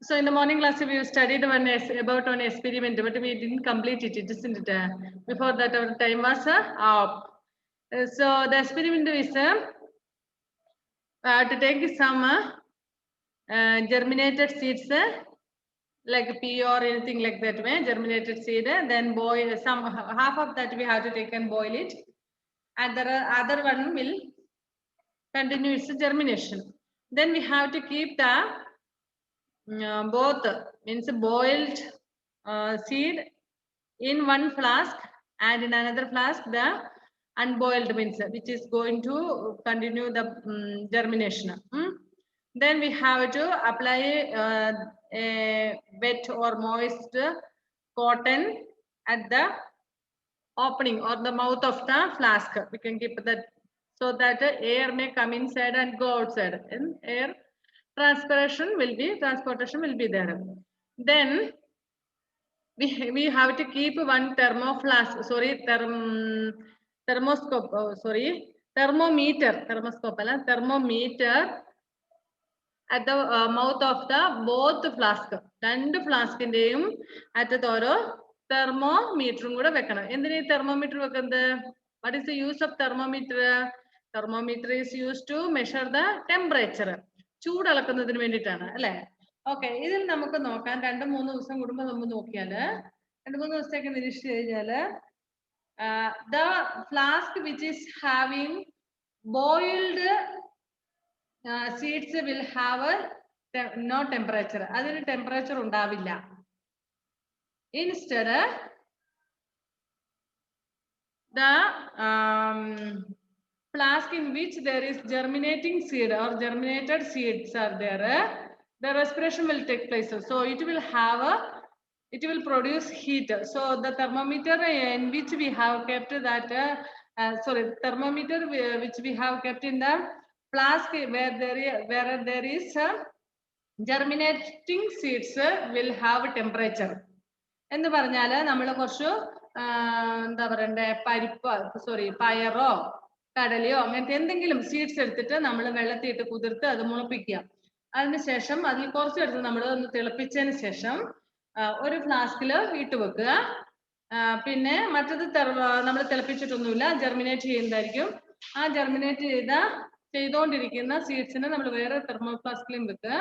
So in the morning class, we studied about one experiment, but we didn't complete it, isn't it? Before that, our time was up. So the experiment is to take some germinated seeds, like pea or anything like that, germinated seed, then boil some half of that we have to take and boil it, and the other one will continue its germination. Then we have to keep the both means boiled seed in one flask and in another flask the unboiled means which is going to continue the germination. Then we have to apply a wet or moist cotton at the opening or the mouth of the flask. We can keep that so that air may come inside and go outside, and air transportation will be there. Then we have to keep one thermoscope, thermometer at the mouth of the both flask. രണ്ട് ഫ്ലാസ്കിന്റെയും അറ്റത്ത് ഓരോ തെർമോമീറ്ററും കൂടെ വെക്കണം. എന്തിനാ ഈ thermometer വെക്കുന്നത്? What is the use of thermometer? Thermometer is used to measure the temperature. ചൂട് അളക്കുന്നതിന് വേണ്ടിയിട്ടാണ് അല്ലെ? ഓക്കെ, ഇതിൽ നമുക്ക് നോക്കാം. 2-3 ദിവസം കൂടുമ്പോൾ നമ്മൾ നോക്കിയാല് 2-3 ദിവസത്തേക്ക് നിരീക്ഷിച്ചു കഴിഞ്ഞാല് the flask which is having boiled seeds will have no temperature. അതിന് ടെമ്പറേച്ചർ ഉണ്ടാവില്ല. Instead the flask in which there is germinating seed or germinated seeds are there, the respiration will take place. So it will produce heat. So the thermometer in which we have kept that thermometer which we have kept in the flask where there is germinating seeds will have temperature. എന്ന് പറഞ്ഞാല് നമ്മൾ കുറച്ച് എന്താ പറയണ്ടേ, പയറോ കടലയോ അങ്ങനത്തെ എന്തെങ്കിലും seeds എടുത്തിട്ട് നമ്മൾ വെള്ളത്തിയിട്ട് കുതിർത്ത് അത് മുളപ്പിക്കുക. അതിനുശേഷം അതിൽ കുറച്ചെടുത്ത് നമ്മൾ ഒന്ന് തിളപ്പിച്ചതിന് ശേഷം ഒരു ഫ്ലാസ്കിൽ ഇട്ട് വെക്കുക. പിന്നെ മറ്റത് നമ്മൾ തിളപ്പിച്ചിട്ടൊന്നുമില്ല, ജെർമിനേറ്റ് ചെയ്യുന്നതായിരിക്കും. ആ ജെർമിനേറ്റ് ചെയ്തുകൊണ്ടിരിക്കുന്ന സീഡ്സിനെ നമ്മൾ വേറെ തെർമോ ഫ്ലാസ്കിലും വെക്കുക.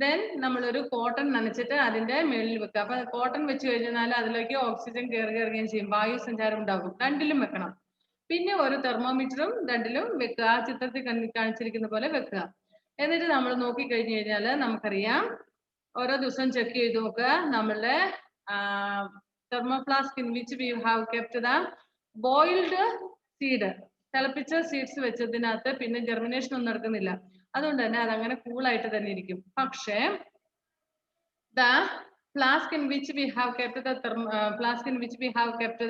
ദെൻ നമ്മളൊരു കോട്ടൺ നനച്ചിട്ട് അതിന്റെ മേളിൽ വെക്കുക. അപ്പൊ കോട്ടൺ വെച്ച് കഴിഞ്ഞാൽ അതിലേക്ക് ഓക്സിജൻ കയറി ഇറങ്ങുകയും ചെയ്യും, വായു സഞ്ചാരം ഉണ്ടാകും. രണ്ടിലും വെക്കണം. പിന്നെ ഒരു തെർമോമീറ്ററും രണ്ടിലും വെക്കുക. ആ ചിത്രത്തിൽ കാണിച്ചിരിക്കുന്ന പോലെ വെക്കുക. എന്നിട്ട് നമ്മൾ നോക്കി കഴിഞ്ഞു കഴിഞ്ഞാൽ നമുക്കറിയാം, ഓരോ ദിവസം ചെക്ക് ചെയ്ത് നോക്കുക. നമ്മളുടെ thermoflask in which we have kept the boiled seed, തിളപ്പിച്ച സീഡ്സ് വെച്ചതിനകത്ത് പിന്നെ ജെർമിനേഷൻ ഒന്നും നടക്കുന്നില്ല. അതുകൊണ്ട് തന്നെ അതങ്ങനെ കൂളായിട്ട് തന്നെ ഇരിക്കും. പക്ഷേ the flask in which we have kept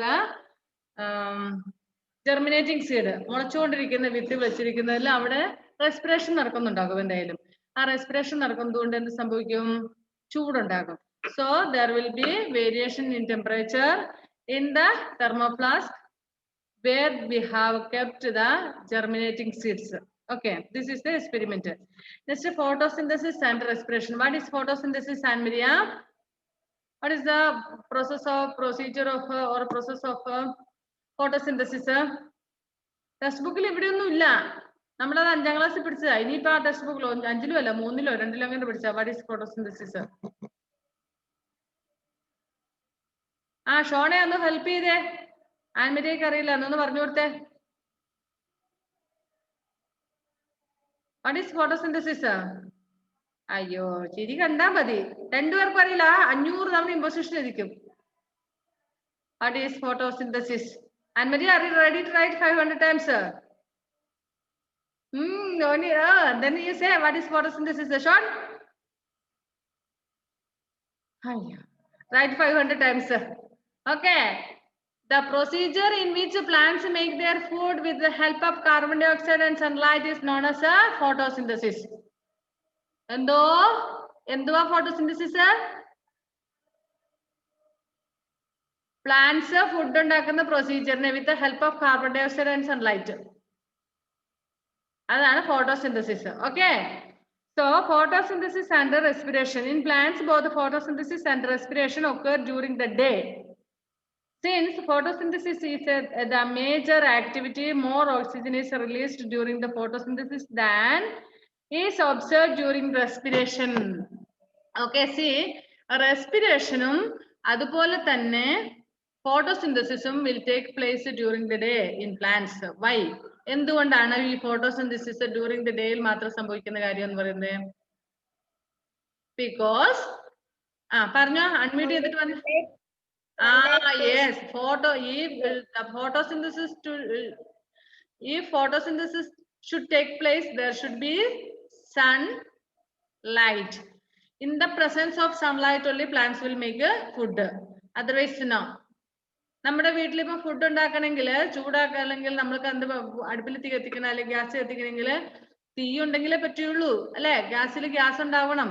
the germinating seed, മുളച്ചുകൊണ്ടിരിക്കുന്ന വിത്ത് വെച്ചിരിക്കുന്നതിൽ അവിടെ റെസ്പിറേഷൻ നടക്കുന്നുണ്ടാകും. എന്തായാലും ആ റെസ്പിറേഷൻ നടക്കുന്നത് കൊണ്ട് എന്ത് സംഭവിക്കും? ചൂടുണ്ടാകും. So there will be variation in temperature in the thermoflask where we have kept the germinating seeds. Okay, this is the experiment. Next, photosynthesis and respiration. What is photosynthesis, Anne Maria? What is the procedure of photosynthesis? Text ബുക്കിൽ ഇവിടെയൊന്നും ഇല്ല. നമ്മളത് 5ാം ക്ലാസ്സിൽ പഠിച്ചതാ. ഇനിയിപ്പോ ആ text ബുക്കിലോ 5-ലോ അല്ല 3-ലോ 2-ലോ അങ്ങനെ പഠിച്ചാ. What is photosynthesis? ആ ഷോണെ ഒന്ന് ഹെൽപ്പ് ചെയ്തേ. ആൻമരിയൊക്കെ അറിയില്ല, എന്നൊന്ന് പറഞ്ഞു കൊടുത്തേ. What is photosynthesis? അയ്യോ, ശരി കണ്ടാ മതി. 2 പേർക്കും അറിയില്ല. 500 തവണ ഇമ്പോസിഷൻ എഴുതിക്കും. What is photosynthesis? Annmary, are you ready to write 500 times? Then you say what is photosynthesis, Sean? Write 500 times. Okay. The procedure in which plants make their food with the help of carbon dioxide and sunlight is known as a photosynthesis. എന്തുവാ photosynthesis? Plants food ഉണ്ടാക്കുന്ന പ്രൊസീജിയറിനെ with the help of carbon dioxide and sunlight. അതാണ് photosynthesis. Okay, So photosynthesis and respiration. In plants, both photosynthesis and respiration occur during the day. Since photosynthesis is the major activity, more oxygen is released during the photosynthesis than is observed during respiration. Okay, see, respiration adupole thanne photosynthesis will take place during the day in plants. Why? എന്തുകൊണ്ടാണ് ഈ photosynthesis during the ഡേയിൽ മാത്രം സംഭവിക്കുന്ന കാര്യം എന്ന് പറയുന്നത്? Because പറഞ്ഞോ, unmute ചെയ്തിട്ട് പറഞ്ഞു. Yes, if photosynthesis should take place, there should be sunlight. In the presence of sunlight only plants will make a food. Otherwise no. നമ്മുടെ വീട്ടിൽ ഇപ്പൊ ഫുഡ് ഉണ്ടാക്കണമെങ്കിൽ ചൂടാക്കണമെങ്കിൽ നമ്മൾക്ക് എന്ത് അടുപ്പിൽ തീ കത്തിക്കണം അല്ലെങ്കിൽ ഗ്യാസ് കത്തിക്കണമെങ്കിൽ തീ ഉണ്ടെങ്കിലേ പറ്റുള്ളൂ അല്ലെ? ഗ്യാസിൽ ഗ്യാസ് ഉണ്ടാവണം.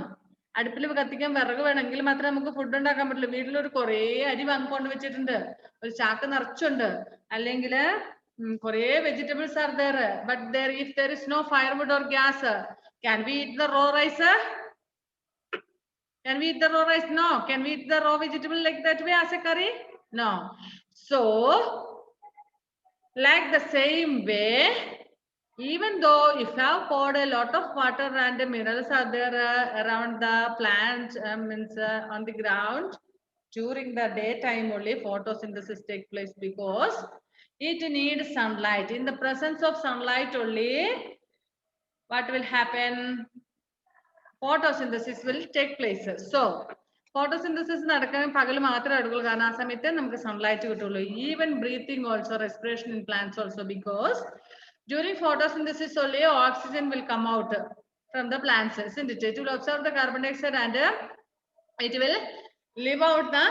അടുപ്പിൽ കത്തിക്കാൻ വിറക് വേണമെങ്കിൽ മാത്രമേ നമുക്ക് ഫുഡ് ഉണ്ടാക്കാൻ പറ്റുള്ളൂ. വീട്ടിലൊരു കുറേ അരി വാങ്ങിക്കൊണ്ട് വെച്ചിട്ടുണ്ട്, ഒരു ചാക്ക് നിറച്ചുണ്ട്, അല്ലെങ്കിൽ കുറേ vegetables R there, but if there is no firewood or gas, can we eat the raw rice? Can we eat the raw rice? No. Can we eat the raw vegetable like that way as a curry? No. So like the same way, even though if you have poured a lot of water and the minerals are there around the plant, on the ground, during the daytime only photosynthesis take place because it needs sunlight. In the presence of sunlight only, what will happen? Photosynthesis will take place. So photosynthesis നടക്കാൻ പകൽ മാത്രമേ എടുക്കുള്ളൂ, കാരണം ആ സമയത്ത് നമുക്ക് sunlight കിട്ടുള്ളൂ. Even breathing also, respiration in plants also, because during photosynthesis only oxygen will come out from the plants, isn't it? It will absorb the carbon dioxide and it will leave out the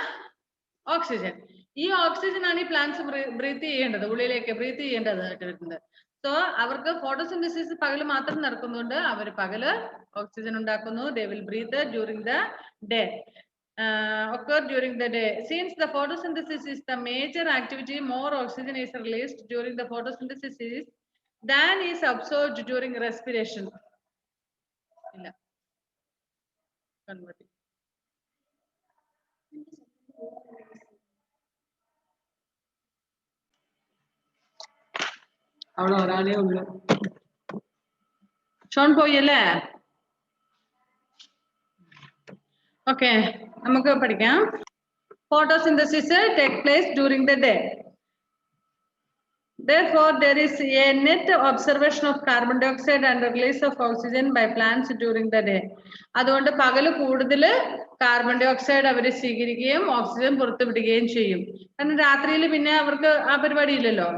oxygen. ഈ oxygen ആണ് ഈ plants breath ചെയ്യേണ്ടത്, ഉള്ളിലേക്ക് breath ചെയ്യേണ്ടതായിട്ട് വരുന്നത്. So അവർക്ക് photosynthesis പകൽ മാത്രം നടക്കുന്നുണ്ട്, അവർ പകല് ഓക്സിജൻ ഉണ്ടാക്കുന്നു. They will breathe during the day. Occur during the day. Since the photosynthesis is the major activity, more oxygen is released during the photosynthesis than is absorbed during respiration. അവിടെ ഒരാളേ ഉള്ളൂ. Sean പോയല്ലേ? Okay, നമുക്ക് പഠിക്കാം. Photosynthesis take place during the day. Therefore, there is a net observation of carbon dioxide and release of oxygen by plants during the day. അതുകൊണ്ട് പകല് കൂടുതൽ carbon dye oxide അവർ സ്വീകരിക്കുകയും ഓക്സിജൻ പുറത്തുവിടുകയും ചെയ്യും. കാരണം രാത്രിയിൽ പിന്നെ അവർക്ക് ആ പരിപാടി ഇല്ലല്ലോ.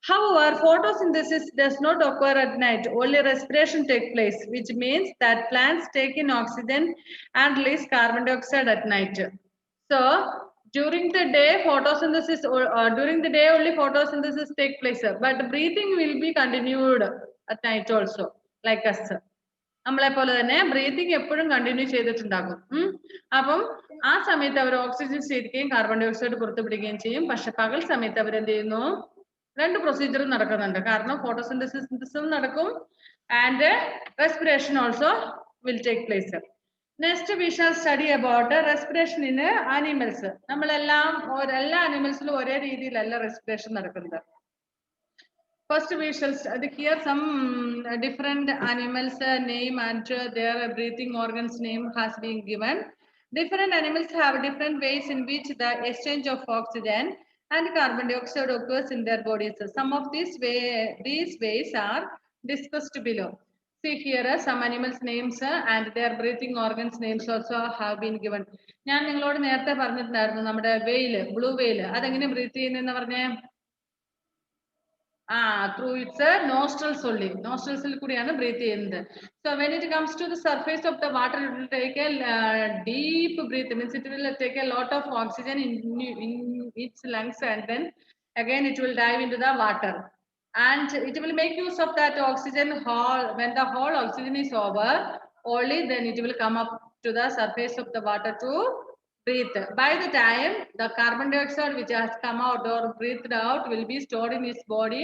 However, photosynthesis does not occur at night. Only respiration takes place, which means that plants take in oxygen and release carbon dioxide at night. So during the day photosynthesis, during the day only photosynthesis take place, but breathing will be continued at night also, like us. നമ്മളെ പോലെ തന്നെ breathing എപ്പോഴും continue ചെയ്തിട്ടുണ്ടാകും. അപ്പം ആ സമയത്ത് അവർ oxygen സ്വീകരിക്കുകയും carbon dye oxide പുറത്തുവിടുകയും ചെയ്യും. പക്ഷെ പകൽ സമയത്ത് അവർ എന്ത് ചെയ്യുന്നു? രണ്ട് പ്രൊസീജിയറും നടക്കുന്നുണ്ട്. കാരണം ഫോട്ടോസിന്തസിസും നടക്കും and respiration also will take place. Next we shall study about respiration in animals. നമ്മളെല്ലാം എല്ലാ animalsലും ഒരേ രീതിയിലല്ല respiration നടക്കുന്നത്. First we shall study here some different animals name and their breathing organs name has been given. Different animals have different ways in which the exchange of oxygen and carbon dioxide occurs in their bodies. Some of these ways are discussed below. See here some animals names and their breathing organs names also have been given. ഞാൻ നിങ്ങളോട് നേരത്തെ പറഞ്ഞിട്ടുണ്ടായിരുന്നു നമ്മുടെ വെയിൽ, blue whale, അതെങ്ങനെ breath ചെയ്യുന്നതെന്ന് പറഞ്ഞേ? through its nostrils only. Nostrils കൂടിയാണ് ബ്രീത്ത് ചെയ്യുന്നത്. So when it comes to the surface of the water, it will take a deep breath, means it will take a lot of oxygen in its lungs, and then again it will dive into the water, and it will make use of that oxygen when the whole oxygen is over, only then it will come up to the surface of the water to breathe. By the time the carbon dioxide which has come out or breathed out will be stored in its body,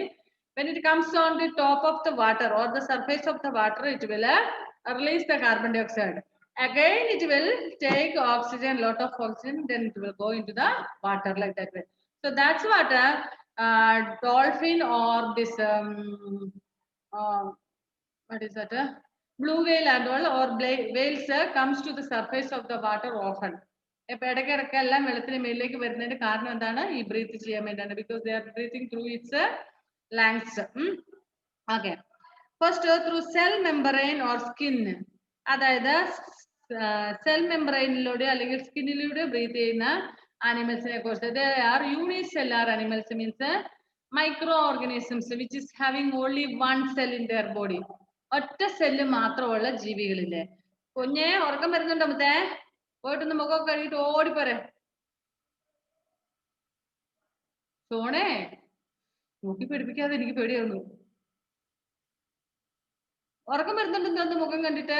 when it comes on the top of the water or the surface of the water, it will release the carbon dioxide. Again, it will take oxygen, lot of oxygen, then it will go into the water like that way. So that's what dolphin or this what is that? Blue whale and all or whales comes to the surface of the water often. ഇപ്പൊ ഇടയ്ക്കിടയ്ക്ക് എല്ലാം വെള്ളത്തിന് മേലിലേക്ക് വരുന്നതിന്റെ കാരണം എന്താണ്? ഈ breath ചെയ്യാൻ വേണ്ടിയാണ്. Because they are breathing through it's lungs. Okay. First through cell membrane or skin, അതായത് സെൽ മെമ്പറൈനിലൂടെ അല്ലെങ്കിൽ സ്കിന്നിലൂടെ ബ്രീത്ത് ചെയ്യുന്ന ആനിമൽസിനെ കുറിച്ച്. They are unicellular animals, means micro organisms which is having only one cell in there body. ഒറ്റ cell മാത്രമുള്ള ജീവികളില്ലേ. കുഞ്ഞെ ഉറക്കം വരുന്നുണ്ടോ? മുത്തേ പോയിട്ടൊന്ന് മുഖമൊക്കെ കഴുകിട്ട് ഓടിപ്പോരെ. സോണേ നോക്കി പേടിപ്പിക്കാതെ, എനിക്ക് പേടിയാവുന്നു. ഉറക്കം വരുന്നുണ്ടെന്ന് മുഖം കണ്ടിട്ട്.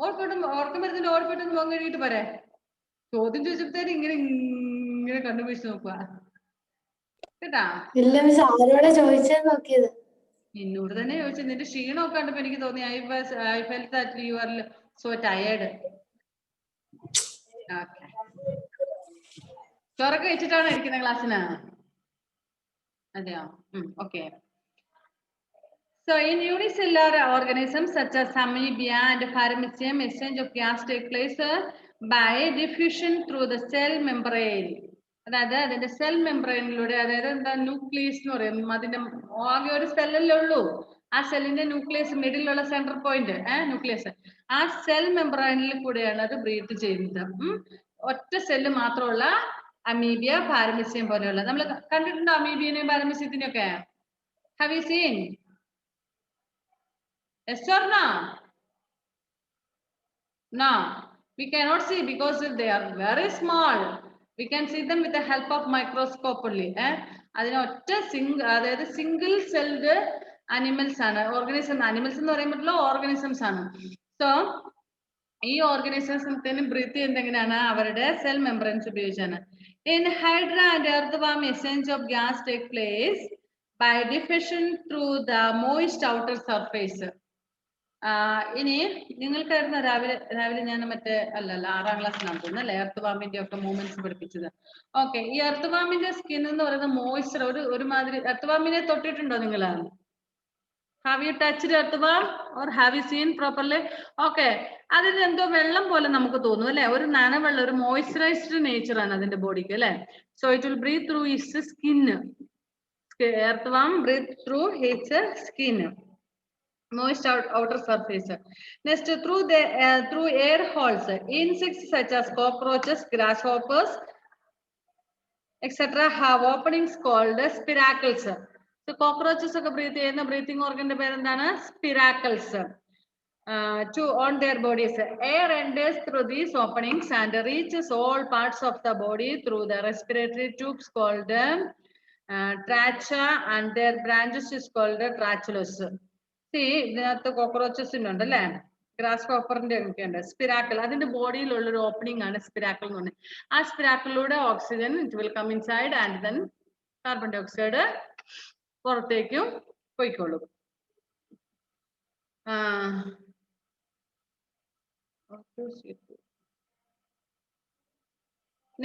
ഉറക്കം വരുന്നുണ്ട്, ഓടിപ്പോയിട്ടൊന്ന് മുഖം കഴുകിട്ട് പോരെ. ചോദ്യം ചോദിച്ചപ്പോഴത്തേന് ഇങ്ങനെ ഇങ്ങനെ കണ്ണുപീഴ്ച നോക്കുക കേട്ടാ. നിന്നോട് തന്നെ ചോദിച്ചു. നിന്റെ ക്ഷീണമൊക്കെ കണ്ടപ്പോ എനിക്ക് തോന്നി I felt that you are so tired. ചോറൊക്കെ വെച്ചിട്ടാണോ ഇരിക്കുന്ന ക്ലാസ്സിന്? അതെയോ? Okay. So in unicellular organisms such as amoeba and paramecium, exchange of gas take place by diffusion through the cell membrane. അതായത് അതിന്റെ സെൽ മെംബ്രെയിനിലൂടെ, അതായത് എന്താ ന്യൂക്ലിയസ് എന്ന് പറയും. അതിന്റെ ആകെ ഒരു സെല്ലല്ലേ ഉള്ളൂ. ആ സെല്ലിന്റെ ന്യൂക്ലിയസ്, മിഡിലുള്ള സെൻട്രൽ പോയിന്റ് ന്യൂക്ലിയസ്, ആ സെൽ മെംബ്രെയിനിൽ കൂടെയാണ് അത് ബ്രീത്ത് ചെയ്യുന്നത്. ഒറ്റ സെല്ല് മാത്രമുള്ള അമീബിയ, പാരമിസിയം പോലെയുള്ള. നമ്മൾ കണ്ടിട്ടുണ്ടോ അമീബിയനെയും പാരമിസിയത്തിനെയും ഒക്കെ? Have you seen? Yes or no? No, we cannot see because they are very small. We can see them with the help of microscope only. അതിനൊറ്റ അതായത് സിംഗിൾ സെൽഡ് അനിമൽസ് ആണ്, ഓർഗാനിസം. അനിമൽസ് എന്ന് പറയുമ്പോൾ organisms ആണ്. So ഈ ഓർഗാനിസംസിന് breath ചെയ്യുന്നത് എങ്ങനെയാണ്? അവരുടെ cell membranes ഉപയോഗിച്ചാണ്. In Hydra and earthworm, exchange of gas take place by diffusion through the moist outer surface. ഇനി നിങ്ങൾക്കായിരുന്നു രാവിലെ ഞാൻ മറ്റേ അല്ലല്ല 6ാം ക്ലാസ്സിലാണ് തോന്നുന്നു അല്ലെ എർത്ത് വാമിന്റെ ഒക്കെ മൂവ്മെന്റ്സ് പഠിപ്പിച്ചത്. ഓക്കെ. ഈ എർത്ത് വാമിന്റെ സ്കിൻ എന്ന് പറയുന്ന മോയ്സ്ചർ ഒരുമാതിരി. എർത്ത് വാമിനെ തൊട്ടിട്ടുണ്ടോ നിങ്ങൾ? Have you touched earth warm or have you seen properly? Okay. അതിന് എന്തോ വെള്ളം പോലെ നമുക്ക് തോന്നും അല്ലെ, ഒരു നനവെള്ളം, ഒരു മോയ്സ്ചറൈസ്ഡ് നേച്ചർ ആണ് അതിന്റെ ബോഡിക്ക് അല്ലെ. So it will breath through it's skin. Earth warm breath through it's skin, moist outer surface. Next, through air holes, insects such as cockroaches, grasshoppers, etc. have openings called spiracles. So cockroaches ഒക്കെ breathe ചെയ്യുന്ന breathing organ പേര് എന്താണ്? Spiracles. On their bodies, air enters through these openings and reaches all parts of the body through the respiratory tubes called trachea, and their branches is called trachelus. ഇതിനകത്ത് കോക്രോച്ചസിന്റെ ഉണ്ട് അല്ലെ, grass ഹോപ്പറിന്റെ ഒക്കെ ഉണ്ട്. സ്പിരാക്കിൾ അതിന്റെ ബോഡിയിലുള്ള ഒരു opening ആണ് സ്പിരാക്കിൾ എന്ന് പറഞ്ഞത്. ആ സ്പിരാക്കിളിലൂടെ oxygen it will come inside and then carbon dioxide പുറത്തേക്കും പോയിക്കോളും.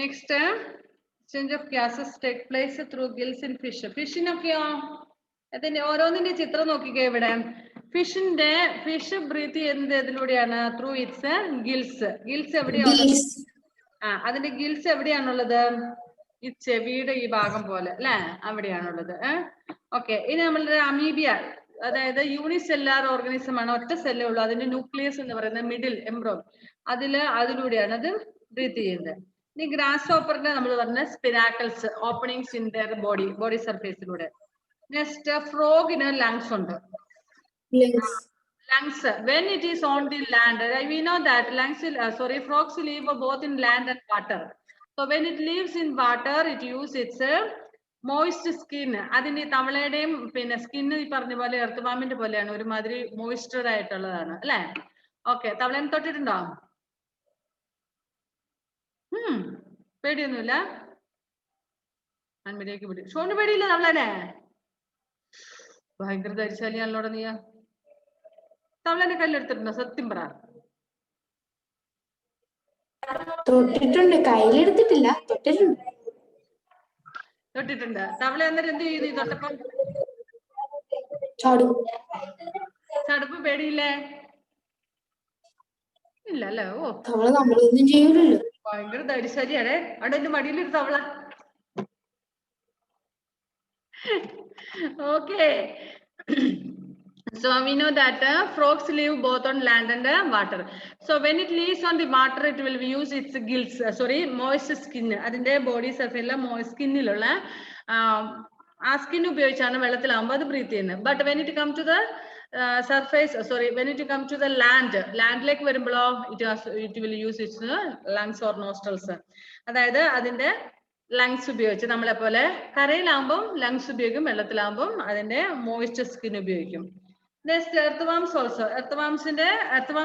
Next, exchange of gases take place through gills in fish. ഫിഷിനൊക്കെയോ അതിന്റെ ഓരോന്നിന്റെ ചിത്രം നോക്കിക്കോ ഇവിടെ. ഫിഷ് ബ്രീത്ത് ചെയ്യുന്നത് ഇതിലൂടെയാണ്? Through its gills. ഗിൽസ് എവിടെയാണുള്ളത്? അതിന്റെ ഗിൽസ് എവിടെയാണുള്ളത്? ഈ ചെവിയുടെ ഈ ഭാഗം പോലെ അല്ലെ, അവിടെയാണുള്ളത്. ഓക്കെ. ഇനി നമ്മളുടെ അമീബിയ, അതായത് യൂണിസെല്ലുലാർ ഓർഗാനിസം ആണ്, ഒറ്റ സെല്ലേ ഉള്ളൂ. അതിന്റെ ന്യൂക്ലിയസ് എന്ന് പറയുന്നത് മിഡിൽ എംബ്രോൺ, അതിലൂടെയാണ് അത് ബ്രീത്ത് ചെയ്യുന്നത്. ഇനി ഗ്രാസ് ഹോപ്പറിന്റെ നമ്മൾ പറഞ്ഞ spiracles, openings in their body സർഫേസിലൂടെ. Next, frogന് lungs ഉണ്ട്. Lungs, when it is on the land, we know that frogs live both in land and water. So when it lives in water, it uses its moist skin. അതിന്റെ തവളയുടെയും പിന്നെ skin ഈ പറഞ്ഞ പോലെ earth പോലെയാണ്, ഒരുമാതിരി moisture ആയിട്ടുള്ളതാണ് അല്ലെ. Okay. തവളനെ തൊട്ടിട്ടുണ്ടോ? പേടിയൊന്നുമില്ല. അൻമരിയേക്ക് പേടി. ഷോന് പേടിയില്ല തവളനെ? ഭയങ്കര ധൈര്യശാലിയാണല്ലോടെ നീ. തവളനെ കല്ലെടുത്തിട്ടുണ്ടോ? സത്യം പറ. തൊട്ടിട്ടുണ്ട്, കയ്യിലെടുത്തിട്ടില്ല, തൊട്ടിട്ടുണ്ട്. തൊട്ടിട്ടുണ്ട്. തവള അന്നേരം എന്ത് ചെയ്തു ഈ തൊട്ടപ്പം? ചാടും. ചടുപ്പ് പേടിയില്ലേ? ഇല്ല അല്ലേ? ഓ, തവള നമ്മളൊന്നും ചെയ്യൂലല്ലോ. ഭയങ്കര ധൈര്യശാലിയാണേ. അവിടെ എന്റെ മടിയിലൊരു തവള. Okay. So we know that frogs live both on land and water. So when it lives on the water, it will use its gills, moist skin. അതിന്റെ ബോഡി സർഫേസിലെ മോയിസ്റ്റ് സ്കിന്നിലുള്ള ആ സ്കിൻ ഉപയോഗിച്ചാണ് വെള്ളത്തിലാകുമ്പോൾ അത് ബ്രീത്ത് ചെയ്യുന്നത്. But when it come to the surface, when it come to the ലാൻഡിലേക്ക് വരുമ്പോഴോ it will use its lungs or nostrils. അതായത് അതിന്റെ ലങ്സ് ഉപയോഗിച്ച്, നമ്മളെ പോലെ കരയിലാകുമ്പോൾ ലങ്സ് ഉപയോഗിക്കും, വെള്ളത്തിലാകുമ്പോൾ അതിന്റെ മോയിസ്റ്റ് സ്കിൻ ഉപയോഗിക്കും. Next earthworms also. എർത്ത് വാംസിന്റെ